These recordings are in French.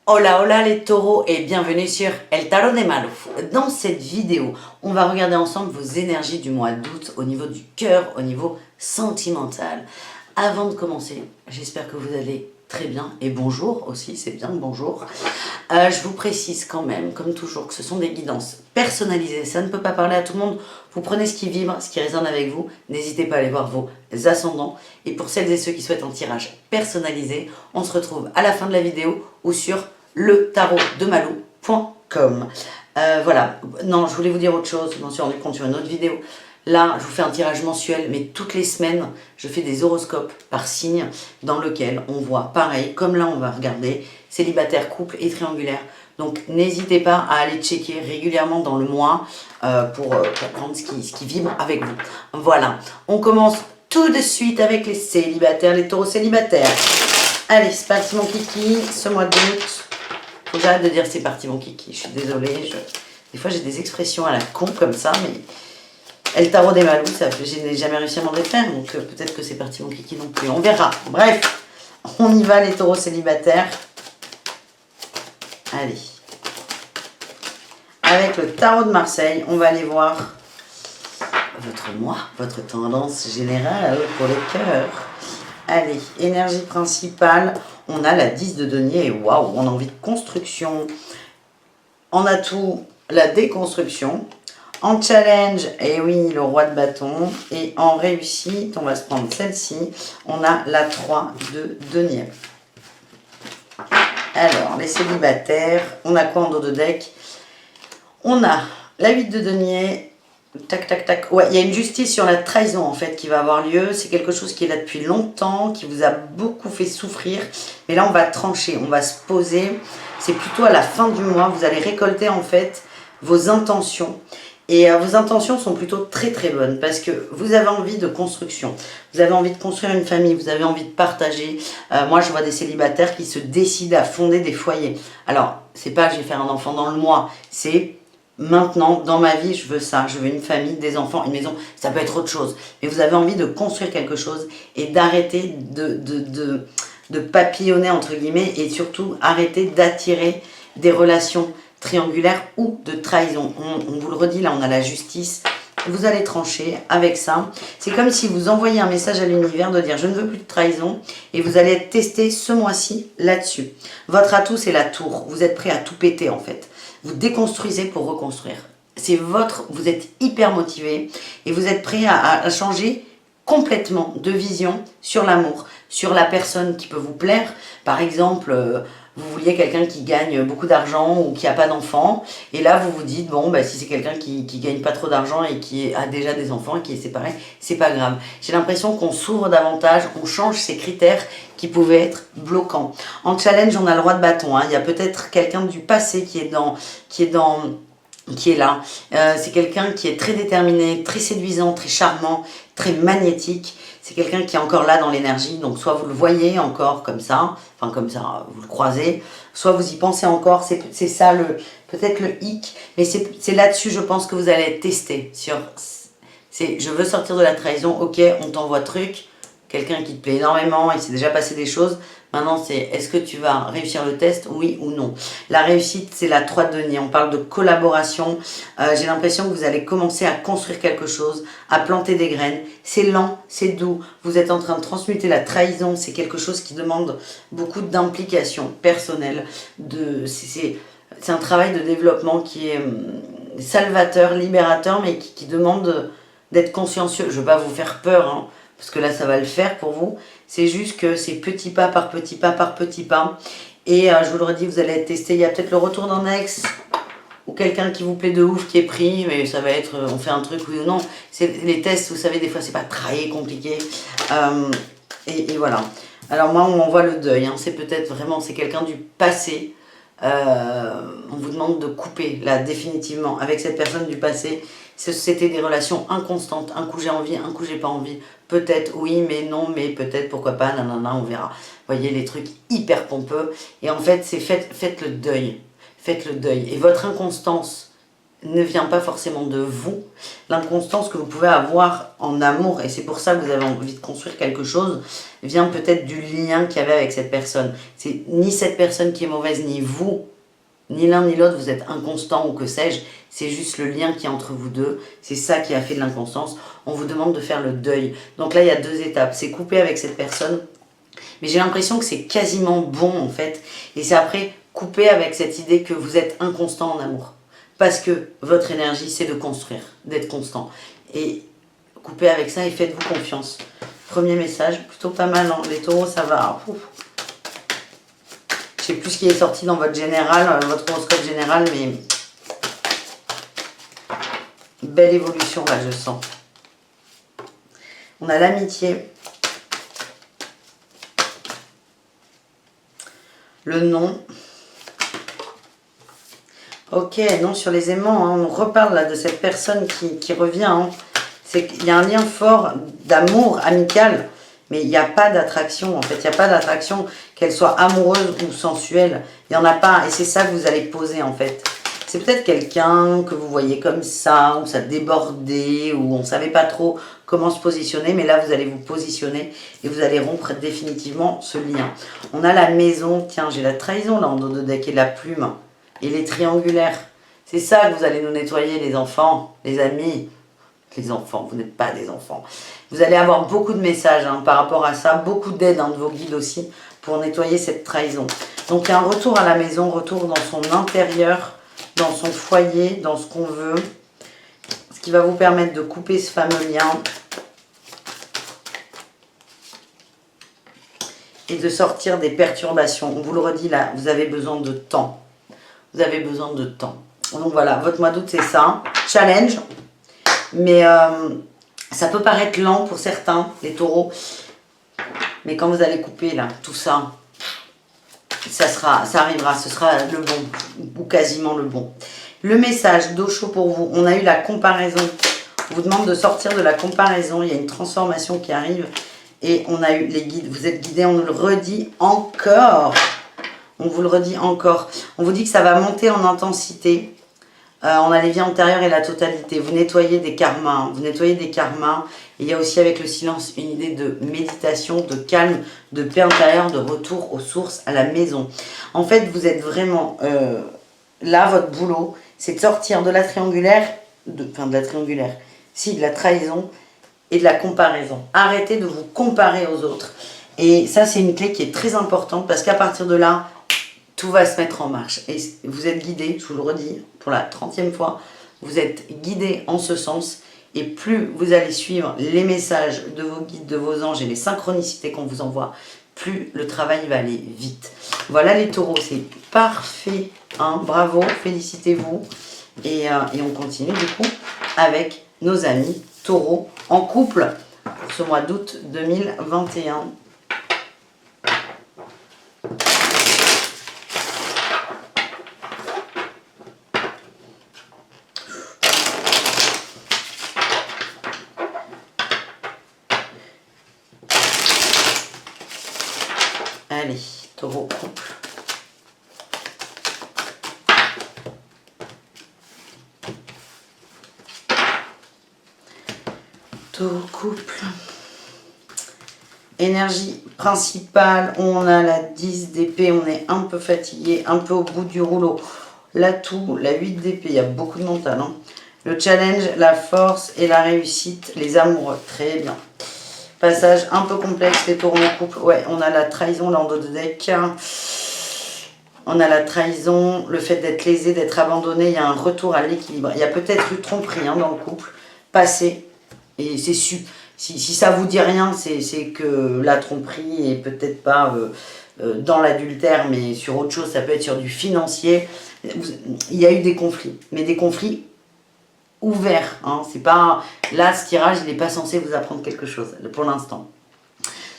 Hola hola les taureaux et bienvenue sur El Tarot de Malou. Dans cette vidéo, on va regarder ensemble vos énergies du mois d'août au niveau du cœur, au niveau sentimental. Avant de commencer, j'espère que vous allez très bien et bonjour aussi, c'est bien, bonjour. Je vous précise quand même, comme toujours, que ce sont des guidances personnalisées. Ça ne peut pas parler à tout le monde. Vous prenez ce qui vibre, ce qui résonne avec vous. N'hésitez pas à aller voir vos ascendants. Et pour celles et ceux qui souhaitent un tirage personnalisé, on se retrouve à la fin de la vidéo ou sur letarotdemalou.com. Voilà. Non, je voulais vous dire autre chose. Je m'en suis rendu compte sur une autre vidéo. Là, je vous fais un tirage mensuel, mais toutes les semaines, je fais des horoscopes par signe dans lequel on voit, pareil, comme là on va regarder, célibataire, couple et triangulaire. Donc n'hésitez pas à aller checker régulièrement dans le mois pour prendre ce qui vibre avec vous. Voilà, on commence tout de suite avec les célibataires, les taureaux célibataires. Allez, c'est parti mon kiki, ce mois d'août. Faut que j'arrête de dire c'est parti mon kiki, je suis désolée. Des fois j'ai des expressions à la con comme ça, mais... El Tarot des Malou, je n'ai jamais réussi à m'en défaire, donc peut-être que c'est parti mon kiki non plus. On verra. Bref, on y va les taureaux célibataires. Allez. Avec le Tarot de Marseille, on va aller voir votre mois, votre tendance générale pour les cœurs. Allez, énergie principale, on a la 10 de denier. Waouh, on a envie de construction. En atout, la déconstruction. En challenge, et oui, le roi de bâton. Et en réussite, on va se prendre celle-ci. On a la 3 de denier. Alors, les célibataires, on a quoi en dos de deck? On a la 8 de denier. Tac, tac, tac. Ouais, il y a une justice sur la trahison, en fait, qui va avoir lieu. C'est quelque chose qui est là depuis longtemps, qui vous a beaucoup fait souffrir. Mais là, on va trancher, on va se poser. C'est plutôt à la fin du mois. Vous allez récolter, en fait, vos intentions. Et vos intentions sont plutôt très très bonnes parce que vous avez envie de construction, vous avez envie de construire une famille, vous avez envie de partager. Moi je vois des célibataires qui se décident à fonder des foyers. Alors c'est pas je vais faire un enfant dans le mois, c'est maintenant dans ma vie je veux ça, je veux une famille, des enfants, une maison, ça peut être autre chose. Mais vous avez envie de construire quelque chose et d'arrêter de papillonner entre guillemets et surtout arrêter d'attirer des relations triangulaire ou de trahison. On vous le redit, là on a la justice, vous allez trancher avec ça. C'est comme si vous envoyez un message à l'univers de dire je ne veux plus de trahison et vous allez être testé ce mois-ci là-dessus. Votre atout c'est la tour, vous êtes prêt à tout péter en fait. Vous déconstruisez pour reconstruire. C'est votre, vous êtes hyper motivé et vous êtes prêt à changer complètement de vision sur l'amour, sur la personne qui peut vous plaire. Par exemple, vous vouliez quelqu'un qui gagne beaucoup d'argent ou qui n'a pas d'enfants, et là vous vous dites, bon, bah, si c'est quelqu'un qui gagne pas trop d'argent et qui a déjà des enfants et qui est séparé, c'est pas grave. J'ai l'impression qu'on s'ouvre davantage, on change ces critères qui pouvaient être bloquants. En challenge, on a le roi de bâton, hein. Il y a peut-être quelqu'un du passé qui est là. C'est quelqu'un qui est très déterminé, très séduisant, très charmant, très magnétique. C'est quelqu'un qui est encore là dans l'énergie, donc soit vous le voyez encore comme ça, enfin comme ça, vous le croisez, soit vous y pensez encore, c'est ça peut-être le hic, mais c'est là-dessus je pense que vous allez être testé sur, je veux sortir de la trahison, ok, on t'envoie truc, quelqu'un qui te plaît énormément, il s'est déjà passé des choses. Maintenant, c'est est-ce que tu vas réussir le test, oui ou non. La réussite, c'est la 3 de denier. On parle de collaboration. J'ai l'impression que vous allez commencer à construire quelque chose, à planter des graines. C'est lent, c'est doux. Vous êtes en train de transmuter la trahison. C'est quelque chose qui demande beaucoup d'implication personnelle. C'est un travail de développement qui est salvateur, libérateur, mais qui demande d'être consciencieux. Je ne veux pas vous faire peur, hein, parce que là, ça va le faire pour vous. C'est juste que c'est petit pas par petit pas par petit pas. Et je vous le redis, vous allez être testé. Il y a peut-être le retour d'un ex ou quelqu'un qui vous plaît de ouf qui est pris, mais ça va être on fait un truc oui ou non. Les tests, vous savez, des fois, c'est pas très compliqué. Et voilà. Alors moi, on m'envoie le deuil. Hein. C'est peut-être vraiment, c'est quelqu'un du passé. On vous demande de couper, là, définitivement, avec cette personne du passé. C'était des relations inconstantes. Un coup j'ai envie, un coup j'ai pas envie. Peut-être oui, mais non, mais peut-être, pourquoi pas, nanana, on verra. Vous voyez, les trucs hyper pompeux. Et en fait, c'est faites le deuil. Faites le deuil. Et votre inconstance, ne vient pas forcément de vous. L'inconstance que vous pouvez avoir en amour, et c'est pour ça que vous avez envie de construire quelque chose, vient peut-être du lien qu'il y avait avec cette personne. C'est ni cette personne qui est mauvaise, ni vous, ni l'un ni l'autre, vous êtes inconstant ou que sais-je. C'est juste le lien qui est entre vous deux. C'est ça qui a fait de l'inconstance. On vous demande de faire le deuil. Donc là, il y a deux étapes. C'est couper avec cette personne. Mais j'ai l'impression que c'est quasiment bon en fait. Et c'est après couper avec cette idée que vous êtes inconstant en amour. Parce que votre énergie, c'est de construire, d'être constant. Et coupez avec ça et faites-vous confiance. Premier message, plutôt pas mal. Hein. Les taureaux, ça va. Ouf. Je sais plus ce qui est sorti dans votre général, votre horoscope général, mais belle évolution là, je sens. On a l'amitié. Le non. Ok, non sur les aimants, hein. On reparle là de cette personne qui revient. Hein. Il y a un lien fort d'amour amical, mais il n'y a pas d'attraction. En fait, il n'y a pas d'attraction, qu'elle soit amoureuse ou sensuelle. Il n'y en a pas, et c'est ça que vous allez poser en fait. C'est peut-être quelqu'un que vous voyez comme ça, où ça débordait, où on ne savait pas trop comment se positionner, mais là vous allez vous positionner et vous allez rompre définitivement ce lien. On a la maison, tiens, j'ai la trahison là en dos de deck et la plume. Et les triangulaires, c'est ça que vous allez nous nettoyer les enfants, les amis. Les enfants, vous n'êtes pas des enfants. Vous allez avoir beaucoup de messages hein, par rapport à ça, beaucoup d'aide hein, de vos guides aussi pour nettoyer cette trahison. Donc il y a un retour à la maison, retour dans son intérieur, dans son foyer, dans ce qu'on veut. Ce qui va vous permettre de couper ce fameux lien. Et de sortir des perturbations. On vous le redit là, vous avez besoin de temps. Vous avez besoin de temps. Donc voilà, votre mois d'août, c'est ça. Challenge. Mais ça peut paraître lent pour certains, les taureaux. Mais quand vous allez couper là, tout ça, ça arrivera. Ce sera le bon, ou quasiment le bon. Le message d'eau chaud pour vous. On a eu la comparaison. On vous demande de sortir de la comparaison. Il y a une transformation qui arrive. Et on a eu les guides. Vous êtes guidés, on nous le redit encore. On vous le redit encore. On vous dit que ça va monter en intensité. On a les vies antérieures et la totalité. Vous nettoyez des karmas. Hein. Vous nettoyez des karmas. Et il y a aussi avec le silence une idée de méditation, de calme, de paix intérieure, de retour aux sources, à la maison. En fait, vous êtes vraiment... là, votre boulot, c'est de sortir de la triangulaire... de la trahison et de la comparaison. Arrêtez de vous comparer aux autres. Et ça, c'est une clé qui est très importante parce qu'à partir de là, tout va se mettre en marche. Et vous êtes guidé, je vous le redis pour la 30e fois, vous êtes guidé en ce sens. Et plus vous allez suivre les messages de vos guides, de vos anges et les synchronicités qu'on vous envoie, plus le travail va aller vite. Voilà les taureaux, c'est parfait. Hein, bravo, félicitez-vous. Et on continue du coup avec nos amis taureaux en couple pour ce mois d'août 2021. Allez, taureau couple. Taureau couple. Énergie principale, on a la 10 d'épée, on est un peu fatigué, un peu au bout du rouleau. L'atout, la 8 d'épée, il y a beaucoup de mental. Hein. Le challenge, la force et la réussite, les amoureux. Très bien. Passage un peu complexe, les taureaux en couple. Ouais, on a la trahison là en dos de deck. On a la trahison, le fait d'être lésé, d'être abandonné. Il y a un retour à l'équilibre. Il y a peut-être eu tromperie hein, dans le couple. Passé. Et c'est su. Si ça vous dit rien, c'est que la tromperie est peut-être pas dans l'adultère, mais sur autre chose. Ça peut être sur du financier. Il y a eu des conflits. Mais des conflits ouvert, hein. C'est pas là ce tirage il n'est pas censé vous apprendre quelque chose pour l'instant.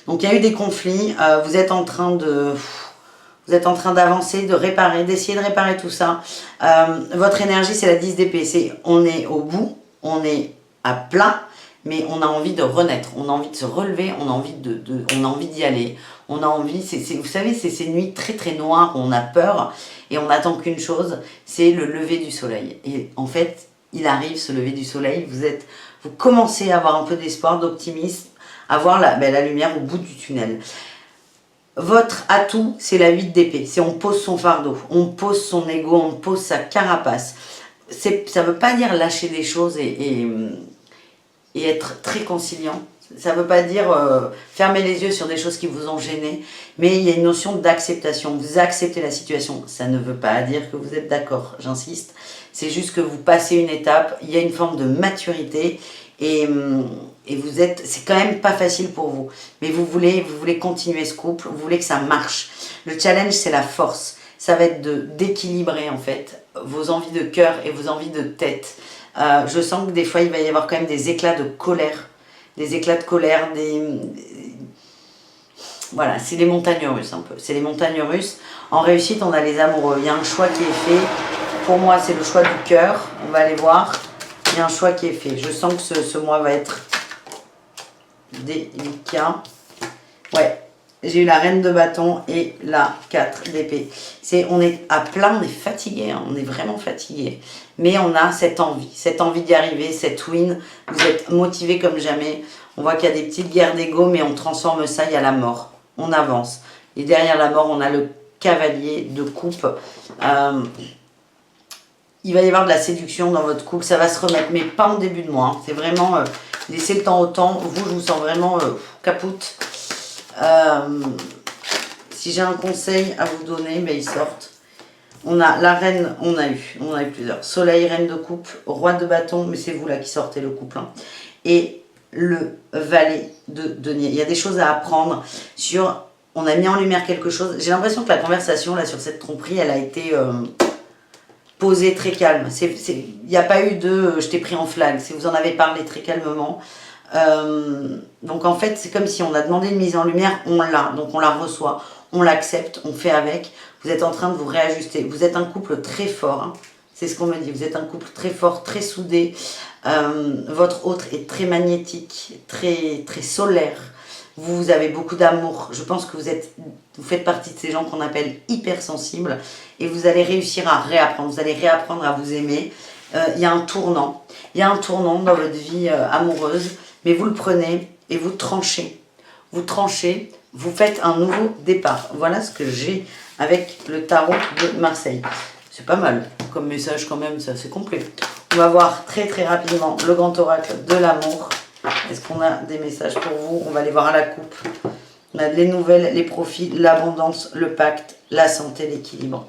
Donc il y a eu des conflits, vous êtes en train d'avancer, de réparer, d'essayer de réparer tout ça. Votre énergie c'est la 10 d'épée, on est au bout, on est à plat, mais on a envie de renaître, on a envie de se relever, on a envie on a envie d'y aller, on a envie, vous savez, c'est ces nuits très très noires où on a peur et on n'attend qu'une chose, c'est le lever du soleil. Et en fait, il arrive ce lever du soleil, vous commencez à avoir un peu d'espoir, d'optimisme, à voir la lumière au bout du tunnel. Votre atout, c'est la 8 d'épée, c'est on pose son fardeau, on pose son ego, on pose sa carapace. Ça ne veut pas dire lâcher des choses et être très conciliant. Ça ne veut pas dire fermer les yeux sur des choses qui vous ont gêné, mais il y a une notion d'acceptation. Vous acceptez la situation. Ça ne veut pas dire que vous êtes d'accord, j'insiste. C'est juste que vous passez une étape, il y a une forme de maturité et c'est quand même pas facile pour vous. Mais vous voulez continuer ce couple, vous voulez que ça marche. Le challenge, c'est la force. Ça va être d'équilibrer en fait vos envies de cœur et vos envies de tête. Je sens que des fois, il va y avoir quand même des éclats de colère. Des éclats de colère, voilà, c'est les montagnes russes un peu. C'est les montagnes russes. En réussite, on a les amoureux. Il y a un choix qui est fait. Pour moi, c'est le choix du cœur. On va aller voir. Il y a un choix qui est fait. Je sens que ce mois va être délicat. Ouais. J'ai eu la reine de bâton et la 4 d'épée. On est à plat, on est fatigué, hein, on est vraiment fatigué. Mais on a cette envie d'y arriver, cette win. Vous êtes motivé comme jamais. On voit qu'il y a des petites guerres d'ego, mais on transforme ça, il y a la mort. On avance. Et derrière la mort, on a le cavalier de coupe. Il va y avoir de la séduction dans votre couple, ça va se remettre, mais pas en début de mois. Hein. C'est vraiment laisser le temps au temps. Vous, je vous sens vraiment capoute. Si j'ai un conseil à vous donner, ben ils sortent. On a la reine, on a eu plusieurs. Soleil, reine de coupe, roi de bâton, mais c'est vous là qui sortez le couple. Hein. Et le valet de denier. Il y a des choses à apprendre sur... On a mis en lumière quelque chose. J'ai l'impression que la conversation là sur cette tromperie, elle a été posée très calme. Il n'y a pas eu de je t'ai pris en flag. Vous en avez parlé très calmement. Donc en fait, c'est comme si on a demandé une mise en lumière, on l'a. Donc on la reçoit, on l'accepte, on fait avec. Vous êtes en train de vous réajuster. Vous êtes un couple très fort. Hein. C'est ce qu'on me dit. Vous êtes un couple très fort, très soudé. Votre autre est très magnétique, très, très solaire. Vous avez beaucoup d'amour. Je pense que vous faites partie de ces gens qu'on appelle hypersensibles. Et vous allez réussir à réapprendre. Vous allez réapprendre à vous aimer. Il y a un tournant. Il y a un tournant dans votre vie amoureuse. Mais vous le prenez et vous tranchez. Vous tranchez. Vous faites un nouveau départ. Voilà ce que j'ai avec le tarot de Marseille. C'est pas mal comme message quand même. C'est assez complet. On va voir très très rapidement le grand oracle de l'amour. Est-ce qu'on a des messages pour vous? On va aller voir à la coupe. On a les nouvelles, les profits, l'abondance, le pacte, la santé, l'équilibre.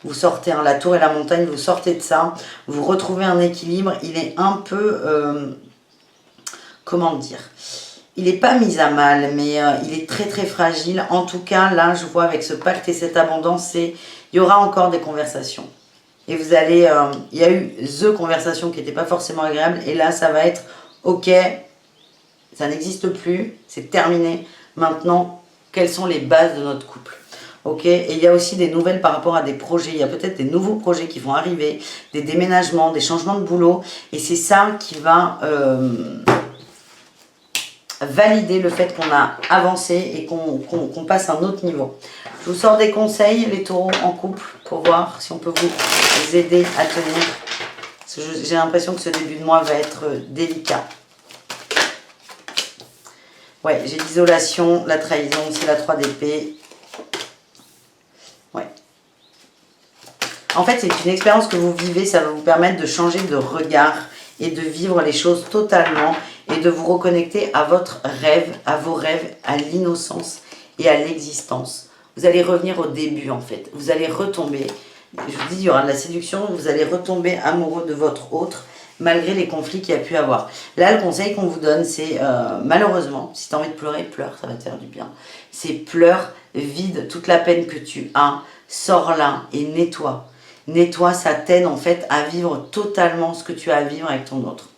Vous sortez, la tour et la montagne, vous sortez de ça. Vous retrouvez un équilibre. Il est un peu... comment dire? Il n'est pas mis à mal, mais il est très très fragile. En tout cas, là, je vois avec ce pacte et cette abondance, il y aura encore des conversations. Et vous allez... il y a eu the conversation qui n'était pas forcément agréable. Et là, ça va être... Ok, ça n'existe plus, c'est terminé. Maintenant, quelles sont les bases de notre couple? Ok, et il y a aussi des nouvelles par rapport à des projets. Il y a peut-être des nouveaux projets qui vont arriver, des déménagements, des changements de boulot. Et c'est ça qui va valider le fait qu'on a avancé et qu'on passe à un autre niveau. Je vous sors des conseils, les taureaux en couple, pour voir si on peut vous aider à tenir. J'ai l'impression que ce début de mois va être délicat. Ouais, j'ai l'isolation, la trahison, c'est la 3 d'épée. Ouais. En fait, c'est une expérience que vous vivez, ça va vous permettre de changer de regard et de vivre les choses totalement et de vous reconnecter à votre rêve, à vos rêves, à l'innocence et à l'existence. Vous allez revenir au début en fait. Vous allez retomber, je vous dis, il y aura de la séduction, vous allez retomber amoureux de votre autre malgré les conflits qu'il y a pu avoir. Là, le conseil qu'on vous donne, c'est malheureusement, si tu as envie de pleurer, pleure, ça va te faire du bien. C'est pleure, vide toute la peine que tu as, sors-la et nettoie. Nettoie, ça t'aide en fait à vivre totalement ce que tu as à vivre avec ton autre.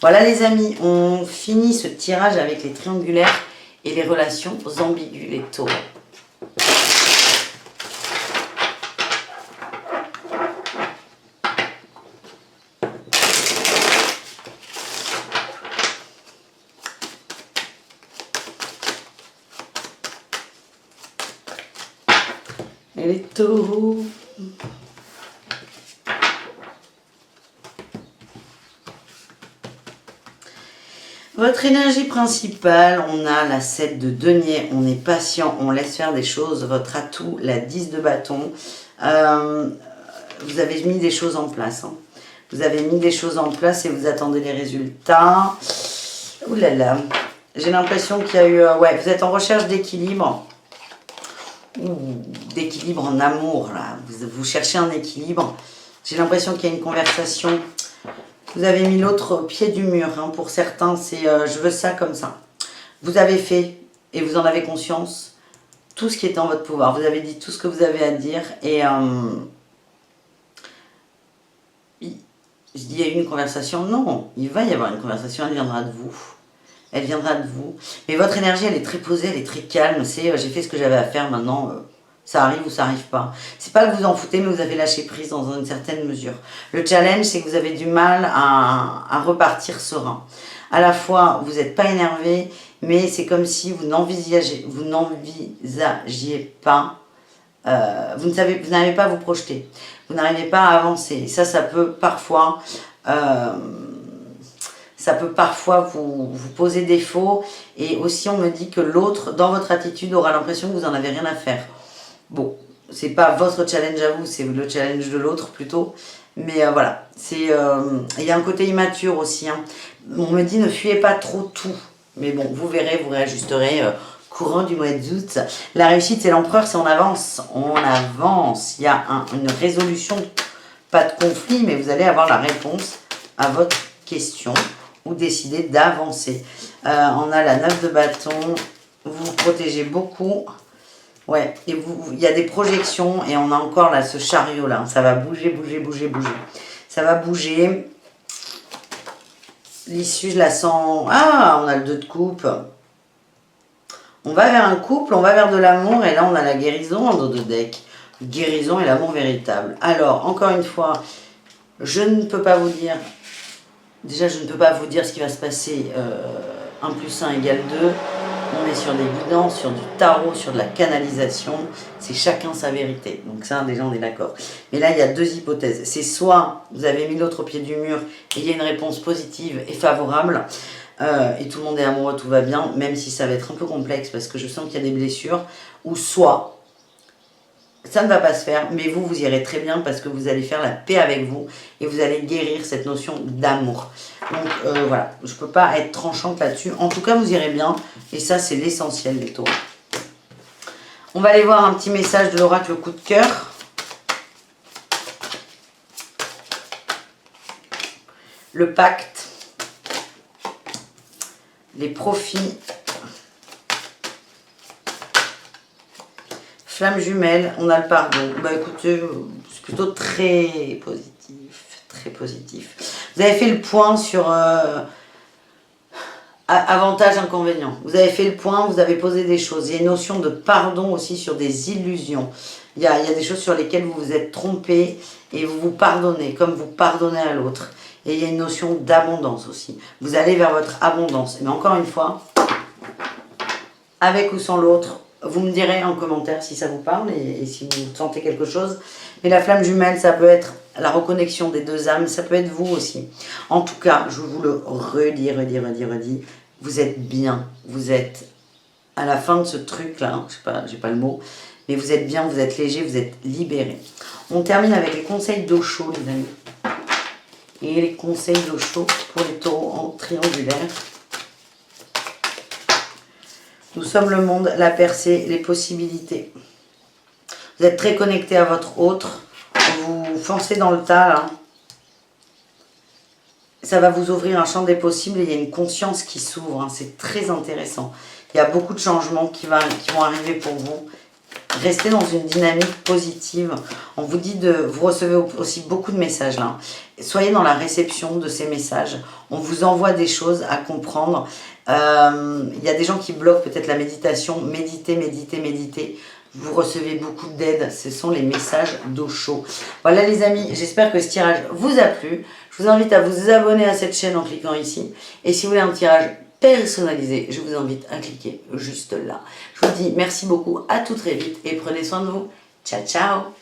Voilà les amis, on finit ce tirage avec les triangulaires et les relations ambiguës, les taureaux. Et les taureaux. Votre énergie principale, on a la 7 de denier, on est patient, on laisse faire des choses. Votre atout, la 10 de bâton. Vous avez mis des choses en place. Hein. Vous avez mis des choses en place et vous attendez les résultats. Ouh là là. J'ai l'impression qu'il y a eu... ouais, vous êtes en recherche d'équilibre. D'équilibre en amour, là. Vous cherchez un équilibre. J'ai l'impression qu'il y a une conversation. Vous avez mis l'autre pied du mur. Hein. Pour certains, c'est je veux ça comme ça. Vous avez fait, et vous en avez conscience, tout ce qui est en votre pouvoir. Vous avez dit tout ce que vous avez à dire. Et je dis, il y a eu une conversation. Non, il va y avoir une conversation. Elle viendra de vous. Elle viendra de vous. Mais votre énergie, elle est très posée, elle est très calme. C'est j'ai fait ce que j'avais à faire, maintenant, ça arrive ou ça arrive pas. C'est pas que vous en foutez, mais vous avez lâché prise dans une certaine mesure. Le challenge, c'est que vous avez du mal à repartir serein. À la fois, vous n'êtes pas énervé, mais c'est comme si vous n'envisagez pas, vous n'arrivez pas à vous projeter. Vous n'arrivez pas à avancer. Et ça peut parfois... vous poser défaut. Et aussi, on me dit que l'autre, dans votre attitude, aura l'impression que vous n'en avez rien à faire. Bon, c'est pas votre challenge à vous, c'est le challenge de l'autre plutôt. Mais voilà, il y a un côté immature aussi. Hein. On me dit ne fuyez pas trop tout. Mais bon, vous verrez, vous réajusterez courant du mois d'août. La réussite, c'est l'empereur, c'est on avance. On avance. Il y a une résolution, pas de conflit, mais vous allez avoir la réponse à votre question. Ou décider d'avancer. On a la 9 de bâton. Vous vous protégez beaucoup. Ouais, et il y a des projections. Et on a encore là ce chariot là. Ça va bouger, bouger, bouger, bouger. Ça va bouger. L'issue, je la sens... Ah, on a le 2 de coupe. On va vers un couple, on va vers de l'amour. Et là, on a la guérison en dos de deck. Guérison et l'amour véritable. Alors, encore une fois, je ne peux pas vous dire... Déjà, je ne peux pas vous dire ce qui va se passer. 1 plus 1 égale 2. On est sur des guidances, sur du tarot, sur de la canalisation. C'est chacun sa vérité. Donc ça, déjà, on est d'accord. Mais là, il y a deux hypothèses. C'est soit vous avez mis l'autre au pied du mur et il y a une réponse positive et favorable. Et tout le monde est amoureux, tout va bien. Même si ça va être un peu complexe parce que je sens qu'il y a des blessures. Ou soit... ça ne va pas se faire, mais vous irez très bien parce que vous allez faire la paix avec vous et vous allez guérir cette notion d'amour. Donc voilà, je ne peux pas être tranchante là-dessus. En tout cas, vous irez bien et ça, c'est l'essentiel des taureaux. On va aller voir un petit message de l'oracle coup de cœur. Le pacte, les profits, flamme jumelle, on a le pardon. Bah écoutez, c'est plutôt très positif, très positif. Vous avez fait le point sur avantages, inconvénients. Vous avez fait le point, vous avez posé des choses. Il y a une notion de pardon aussi sur des illusions. Il y a des choses sur lesquelles vous vous êtes trompé et vous vous pardonnez, comme vous pardonnez à l'autre. Et il y a une notion d'abondance aussi. Vous allez vers votre abondance. Mais encore une fois, avec ou sans l'autre, vous me direz en commentaire si ça vous parle et si vous sentez quelque chose. Mais la flamme jumelle, ça peut être la reconnexion des deux âmes. Ça peut être vous aussi. En tout cas, je vous le redis. Vous êtes bien. Vous êtes à la fin de ce truc-là. Hein, je sais pas, j'ai pas le mot. Mais vous êtes bien, vous êtes léger, vous êtes libéré. On termine avec les conseils d'eau chaude, les amis. Et les conseils d'eau chaude pour les taureaux en triangulaire. Nous sommes le monde, la percée, les possibilités. Vous êtes très connecté à votre autre. Vous foncez dans le tas, là. Ça va vous ouvrir un champ des possibles et il y a une conscience qui s'ouvre. Hein. C'est très intéressant. Il y a beaucoup de changements qui vont arriver pour vous. Restez dans une dynamique positive. On vous dit vous recevez aussi beaucoup de messages là. Soyez dans la réception de ces messages. On vous envoie des choses à comprendre. Il y a des gens qui bloquent peut-être la méditation. Méditez. Vous recevez beaucoup d'aide. Ce sont les messages d'eau chaud. Voilà les amis, j'espère que ce tirage vous a plu. Je vous invite à vous abonner à cette chaîne en cliquant ici. Et si vous voulez un tirage personnalisé, je vous invite à cliquer juste là. Je vous dis merci beaucoup, à tout très vite et prenez soin de vous. Ciao, ciao.